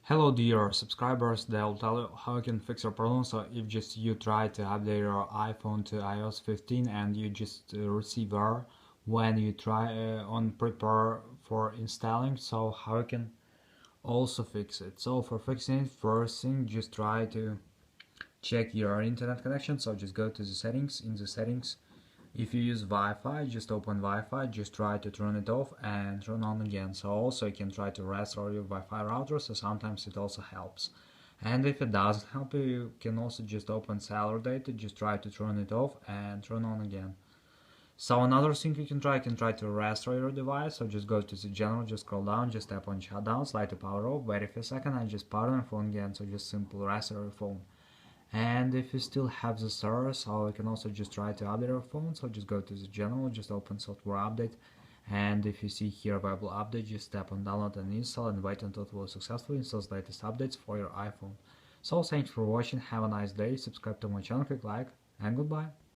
Hello dear subscribers, they'll tell you how you can fix your problem. So if just you try to update your iPhone to iOS 15 and you just receive error when you try on prepare for installing, so how you can also fix it. So for fixing it, first thing, just try to check your internet connection. So just go to the settings. In the settings, if you use Wi-Fi, just open Wi-Fi, just try to turn it off and turn on again. So also you can try to restore your Wi-Fi router, so sometimes it also helps. And if it doesn't help you, you can also just open cellular data, just try to turn it off and turn on again. So another thing you can try to restore your device. So just go to the general, just scroll down, just tap on shutdown, slide to power off, wait for a second and just power on your phone again. So just simple restore your phone. And if you still have this error, so you can also just try to update your phone. So just go to the general, just open software update, and if you see here available update, just tap on download and install and wait until it will successfully install the latest updates for your iPhone. So thanks for watching, have a nice day, subscribe to my channel, click like, and goodbye.